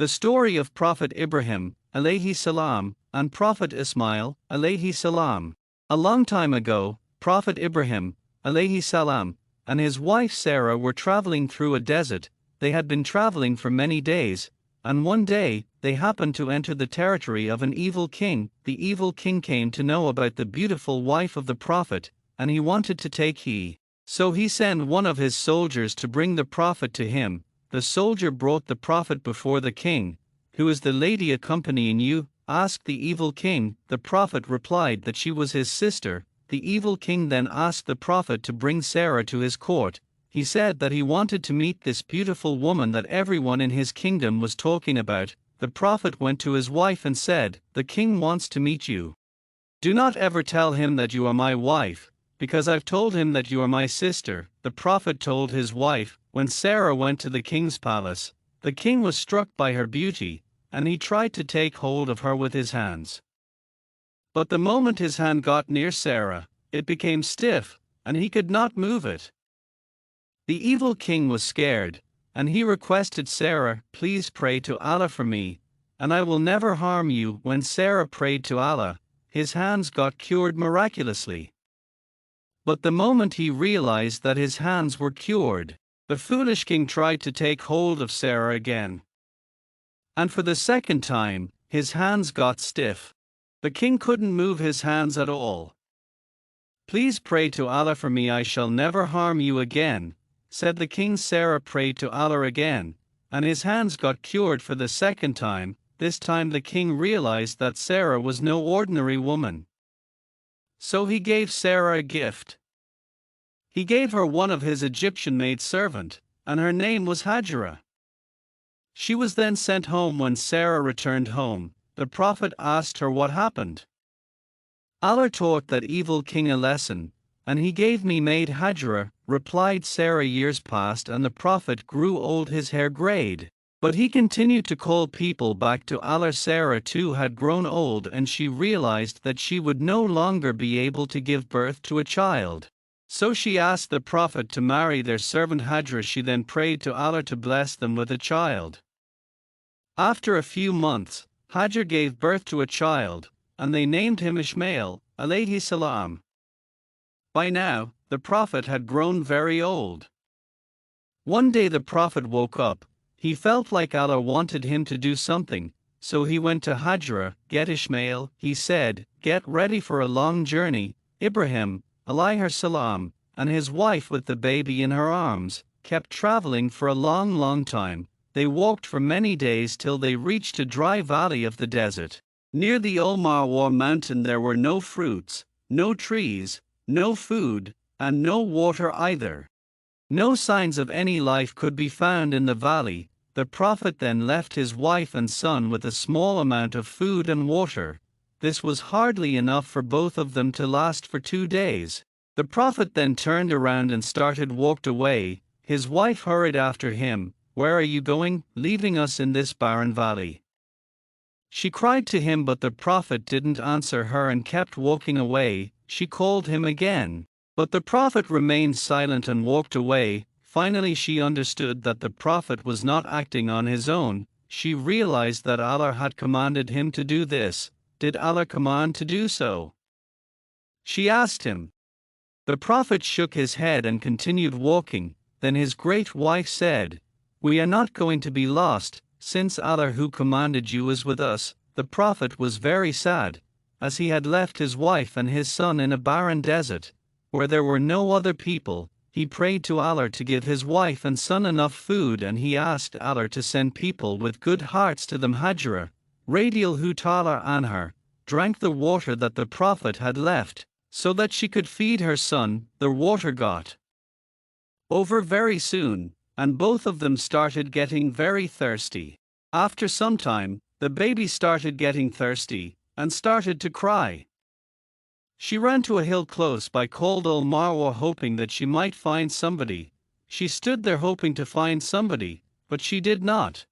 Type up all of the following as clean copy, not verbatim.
The story of Prophet Ibrahim, alayhi salam, and Prophet Ismaile, alayhi salam. A long time ago, Prophet Ibrahim, alayhi salam, and his wife Sarah were traveling through a desert. They had been traveling for many days, and one day, they happened to enter the territory of an evil king. The evil king came to know about the beautiful wife of the Prophet, and he wanted to take he. So he sent one of his soldiers to bring the Prophet to him. The soldier brought the Prophet before the king. "Who is the lady accompanying you?" asked the evil king. The Prophet replied that she was his sister. The evil king then asked the Prophet to bring Sarah to his court. He said that he wanted to meet this beautiful woman that everyone in his kingdom was talking about. The Prophet went to his wife and said, "The king wants to meet you. Do not ever tell him that you are my wife, because I've told him that you are my sister." The Prophet told his wife. When Sarah went to the king's palace, the king was struck by her beauty, and he tried to take hold of her with his hands. But the moment his hand got near Sarah, it became stiff, and he could not move it. The evil king was scared, and he requested Sarah, "Please pray to Allah for me, and I will never harm you." When Sarah prayed to Allah, his hands got cured miraculously. But the moment he realized that his hands were cured, the foolish king tried to take hold of Sarah again. And for the second time, his hands got stiff. The king couldn't move his hands at all. "Please pray to Allah for me, I shall never harm you again," said the king. Sarah prayed to Allah again, and his hands got cured for the second time. This time the king realized that Sarah was no ordinary woman. So he gave Sarah a gift. He gave her one of his Egyptian maidservant, and her name was Hajara. She was then sent home. When Sarah returned home, the Prophet asked her what happened. "Allah taught that evil king a lesson, and he gave me maid Hajara," replied Sarah. Years passed and the Prophet grew old, his hair grayed, but he continued to call people back to Allah. Sarah too had grown old, and she realized that she would no longer be able to give birth to a child. So she asked the Prophet to marry their servant Hajara. She then prayed to Allah to bless them with a child. After a few months, Hajara gave birth to a child, and they named him Ismaile, alayhi salam. By now, the Prophet had grown very old. One day the Prophet woke up. He felt like Allah wanted him to do something, so he went to Hajara. "Get Ismaile," he said, "get ready for a long journey." Ibrahim, alayhi salam, and his wife with the baby in her arms, kept traveling for a long time. They walked for many days till they reached a dry valley of the desert. Near the Marwa mountain there were no fruits, no trees, no food, and no water either. No signs of any life could be found in the valley. The Prophet then left his wife and son with a small amount of food and water. This was hardly enough for both of them to last for 2 days. The Prophet then turned around and walked away. His wife hurried after him. "Where are you going, leaving us in this barren valley?" she cried to him, but the Prophet didn't answer her and kept walking away. She called him again, but the Prophet remained silent and walked away. Finally she understood that the Prophet was not acting on his own. She realized that Allah had commanded him to do this. Did Allah command to do so? She asked him. The Prophet shook his head and continued walking. Then his great wife said, "We are not going to be lost, since Allah who commanded you is with us." The Prophet was very sad, as he had left his wife and his son in a barren desert, where there were no other people. He prayed to Allah to give his wife and son enough food, and he asked Allah to send people with good hearts to them. Hajara, radiallahu ta'ala anha, drank the water that the Prophet had left, so that she could feed her son. The water got over very soon, and both of them started getting very thirsty. After some time, the baby started getting thirsty, and started to cry. She ran to a hill close by called Marwa, hoping that she might find somebody. She stood there hoping to find somebody, but she did not.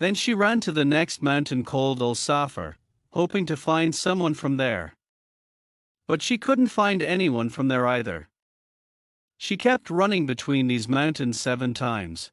Then she ran to the next mountain called Safar, hoping to find someone from there. But she couldn't find anyone from there either. She kept running between these mountains 7 times.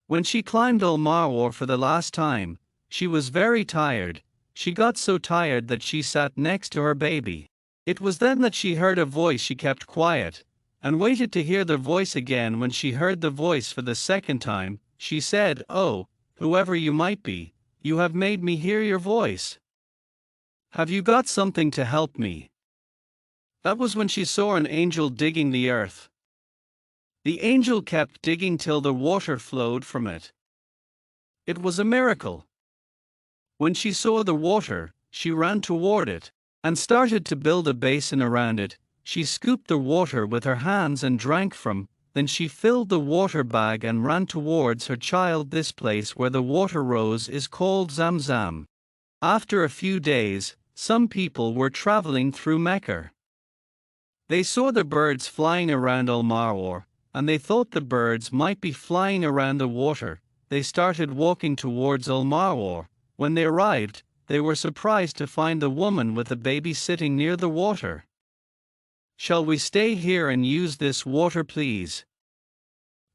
When she climbed Al Marwar for the last time, she was very tired. She got so tired that she sat next to her baby. It was then that she heard a voice. She kept quiet and waited to hear the voice again. When she heard the voice for the second time, she said, "Oh, whoever you might be, you have made me hear your voice. Have you got something to help me?" That was when she saw an angel digging the earth. The angel kept digging till the water flowed from it. It was a miracle. When she saw the water, she ran toward it and started to build a basin around it. She scooped the water with her hands and drank from. Then she filled the water bag and ran towards her child. This place where the water rose is called Zamzam. After a few days, some people were traveling through Mecca. They saw the birds flying around Al Marwar, and they thought the birds might be flying around the water. They started walking towards Al Marwar. When they arrived, they were surprised to find the woman with the baby sitting near the water. "Shall we stay here and use this water, please?"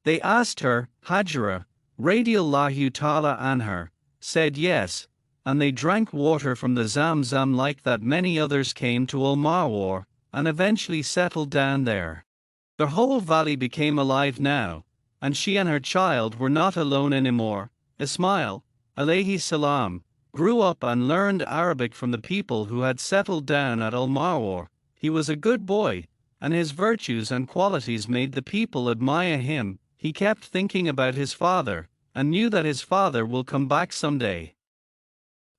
they asked her. Hajra, radiallahu ta'ala anha, said yes, and they drank water from the Zamzam like that. Many others came to Al Marwar and eventually settled down there. The whole valley became alive now, and she and her child were not alone anymore. Ismaile, alayhi salam, grew up and learned Arabic from the people who had settled down at Al Marwar. He was a good boy, and his virtues and qualities made the people admire him. He kept thinking about his father, and knew that his father will come back someday.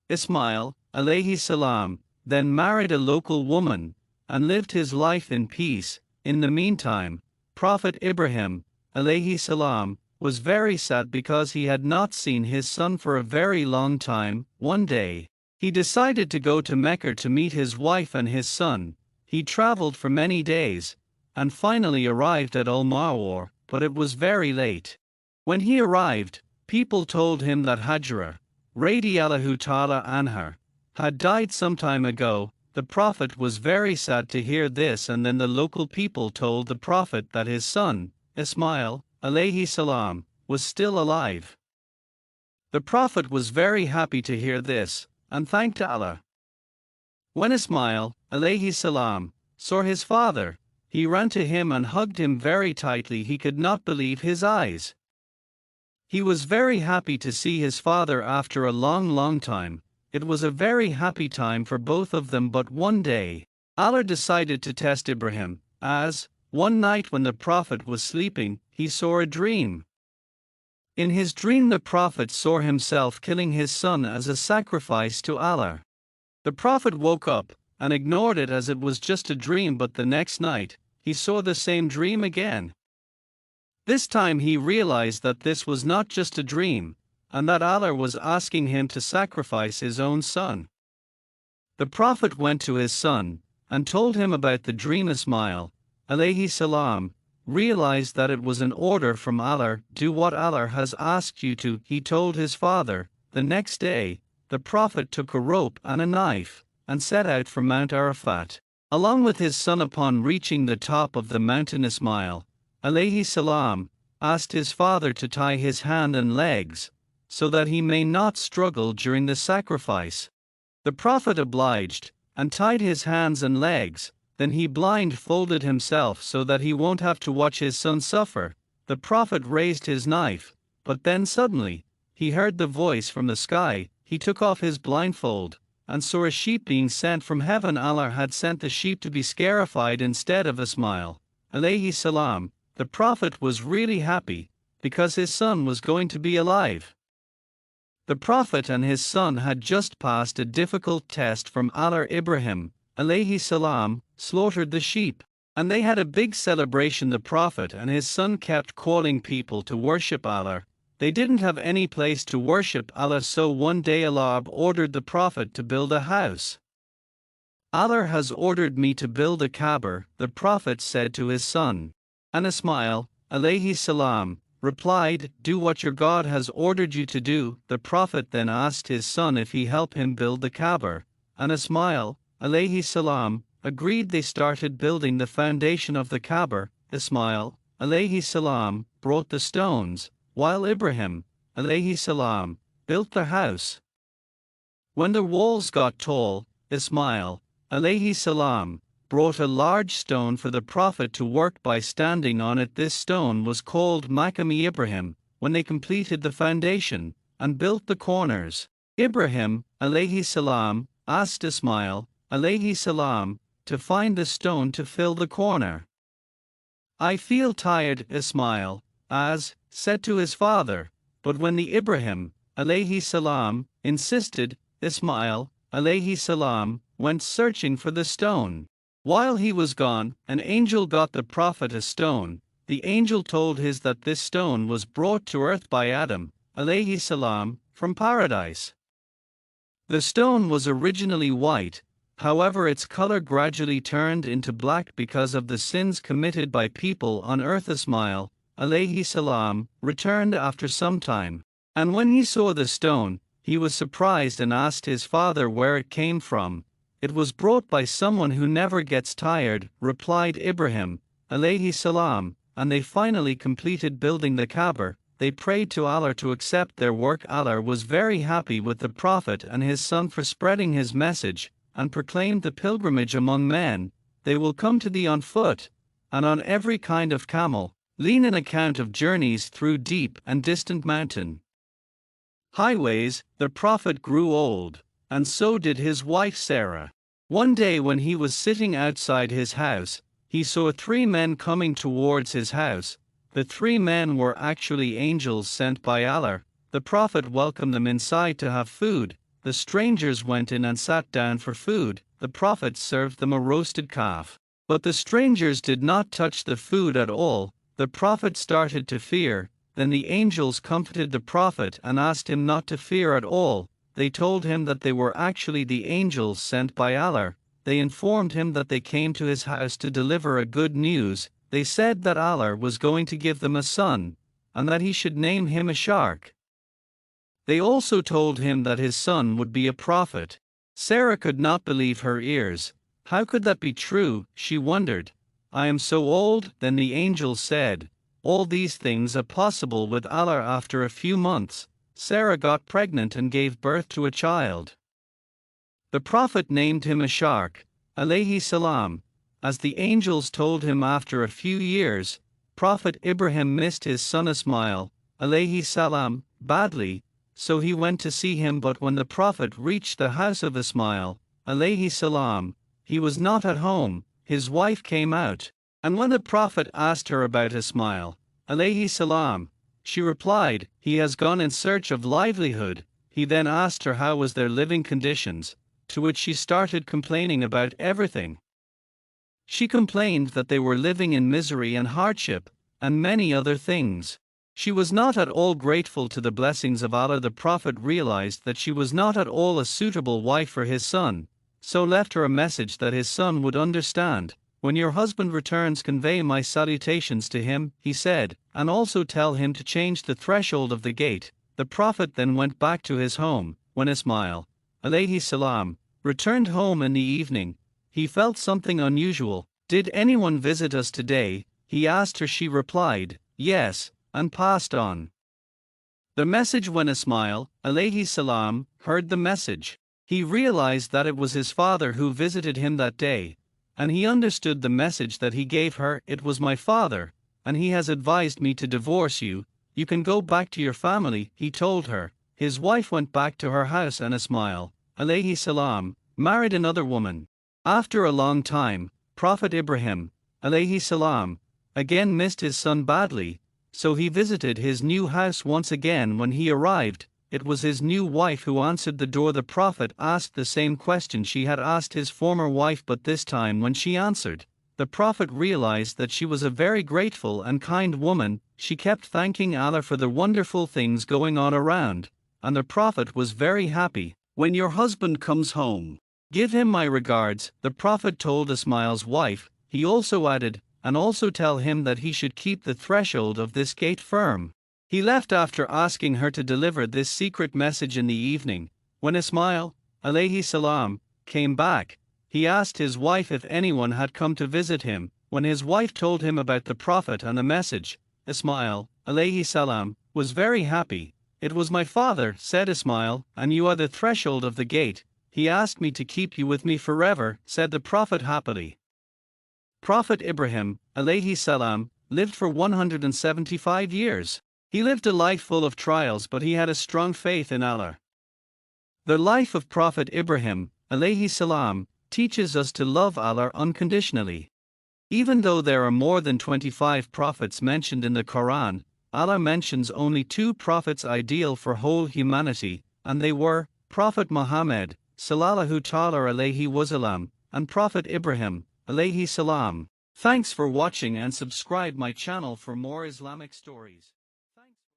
Ismaile, alayhi salam, then married a local woman, and lived his life in peace. In the meantime, Prophet Ibrahim, alayhi salam, was very sad because he had not seen his son for a very long time. One day, he decided to go to Mecca to meet his wife and his son. He traveled for many days, and finally arrived at Al Marwar, but it was very late. When he arrived, people told him that Hajra, radiallahu ta'ala anha, had died some time ago. The Prophet was very sad to hear this, and then the local people told the Prophet that his son, Ismaile, alayhi salam, was still alive. The Prophet was very happy to hear this, and thanked Allah. When Ismaile, alayhi salam, saw his father, he ran to him and hugged him very tightly. He could not believe his eyes. He was very happy to see his father after a long time. It was a very happy time for both of them. But one day, Allah decided to test Ibrahim, as, one night when the Prophet was sleeping, he saw a dream. In his dream the Prophet saw himself killing his son as a sacrifice to Allah. The Prophet woke up, and ignored it as it was just a dream, but the next night, he saw the same dream again. This time he realized that this was not just a dream, and that Allah was asking him to sacrifice his own son. The Prophet went to his son, and told him about the dream. Ismaile, alayhi salam, realized that it was an order from Allah. Do what Allah has asked you to, he told his father. The next day, the Prophet took a rope and a knife, and set out for Mount Arafat, along with his son. Upon reaching the top of the mountain, Ismaile, alayhi salam, asked his father to tie his hand and legs, so that he may not struggle during the sacrifice. The Prophet obliged, and tied his hands and legs. Then he blindfolded himself so that he won't have to watch his son suffer. The Prophet raised his knife, but then suddenly, he heard the voice from the sky. He took off his blindfold, and saw a sheep being sent from heaven. Allah had sent the sheep to be scarified instead of Ismaile, alayhi salam. The Prophet was really happy, because his son was going to be alive. The Prophet and his son had just passed a difficult test from Allah. Ibrahim, alayhi salam, slaughtered the sheep, and they had a big celebration. The Prophet and his son kept calling people to worship Allah. They didn't have any place to worship Allah, so one day Allah ordered the Prophet to build a house. Allah has ordered me to build a Kaaba, the Prophet said to his son. And Ismaile, alayhi salam, replied, do what your God has ordered you to do. The Prophet then asked his son if he help him build the Kaaba, and Ismaile, alayhi salam, agreed. They started building the foundation of the Kaaba. Ismaile, alayhi salam, brought the stones, while Ibrahim, alayhi salam, built the house. When the walls got tall, Ismaile, alayhi salam, brought a large stone for the Prophet to work by standing on it. This stone was called Maqam Ibrahim. When they completed the foundation and built the corners, Ibrahim, alayhi salam, asked Ismaile, alayhi salam, to find the stone to fill the corner. I feel tired, Ismaile, said to his father, but when the Ibrahim, alayhi salam, insisted, Ismaile, alayhi salam, went searching for the stone. While he was gone, an angel got the Prophet a stone. The angel told his that this stone was brought to earth by Adam, alayhi salam, from paradise. The stone was originally white, however its color gradually turned into black because of the sins committed by people on earth. Ismaile, alayhi salam, returned after some time, and when he saw the stone, he was surprised and asked his father where it came from. It was brought by someone who never gets tired, replied Ibrahim, alayhi salam, and they finally completed building the Kaaba. They prayed to Allah to accept their work. Allah was very happy with the Prophet and his son for spreading his message, and proclaimed the pilgrimage among men. They will come to thee on foot, and on every kind of camel, lean an account of journeys through deep and distant mountain highways. The Prophet grew old, and so did his wife Sarah. One day when he was sitting outside his house, he saw 3 men coming towards his house. The 3 men were actually angels sent by Allah. The Prophet welcomed them inside to have food. The strangers went in and sat down for food. The Prophet served them a roasted calf. But the strangers did not touch the food at all. The Prophet started to fear. Then the angels comforted the Prophet and asked him not to fear at all. They told him that they were actually the angels sent by Allah. They informed him that they came to his house to deliver a good news. They said that Allah was going to give them a son, and that he should name him a shark. They also told him that his son would be a prophet. Sarah could not believe her ears. How could that be true? She wondered. I am so old. Then the angel said, all these things are possible with Allah. After a few months, Sarah got pregnant and gave birth to a child. The Prophet named him a shark, alayhi salam, as the angels told him. After a few years, Prophet Ibrahim missed his son Ismaile, alayhi salam, badly, so he went to see him. But when the Prophet reached the house of Ismaile, alayhi salam, he was not at home. His wife came out, and when the Prophet asked her about Ismaile, alayhi salam, she replied, he has gone in search of livelihood. He then asked her how was their living conditions, to which she started complaining about everything. She complained that they were living in misery and hardship, and many other things. She was not at all grateful to the blessings of Allah. The Prophet realized that she was not at all a suitable wife for his son, so left her a message that his son would understand. When your husband returns, convey my salutations to him, he said, and also tell him to change the threshold of the gate. The Prophet then went back to his home. When Ismaile, alayhi salam, returned home in the evening, he felt something unusual. Did anyone visit us today? He asked her. She replied, yes, and passed on the message. When Ismaile, alayhi salam, heard the message, he realized that it was his father who visited him that day, and he understood the message that he gave her. It was my father, and he has advised me to divorce you. You can go back to your family, he told her. His wife went back to her house, and Ismaile, alayhi salam, married another woman. After a long time, Prophet Ibrahim, alayhi salam, again missed his son badly, so he visited his new house once again. When he arrived, it was his new wife who answered the door. The Prophet asked the same question she had asked his former wife, but this time when she answered, the Prophet realized that she was a very grateful and kind woman. She kept thanking Allah for the wonderful things going on around, and the Prophet was very happy. When your husband comes home, give him my regards, the Prophet told Ismaile's wife. He also added, and also tell him that he should keep the threshold of this gate firm. He left after asking her to deliver this secret message in the evening. When Ismaile, alayhi salam, came back, he asked his wife if anyone had come to visit him. When his wife told him about the Prophet and the message, Ismaile, alayhi salam, was very happy. It was my father, said Ismaile, and you are the threshold of the gate. He asked me to keep you with me forever, said the Prophet happily. Prophet Ibrahim, alayhi salam, lived for 175 years. He lived a life full of trials, but he had a strong faith in Allah. The life of Prophet Ibrahim, alayhi salam, teaches us to love Allah unconditionally. Even though there are more than 25 prophets mentioned in the Quran, Allah mentions only 2 prophets ideal for whole humanity, and they were Prophet Muhammad, sallallahu ta'ala alayhi wasallam, and Prophet Ibrahim, alayhi salam. Thanks for watching and subscribe my channel for more Islamic stories.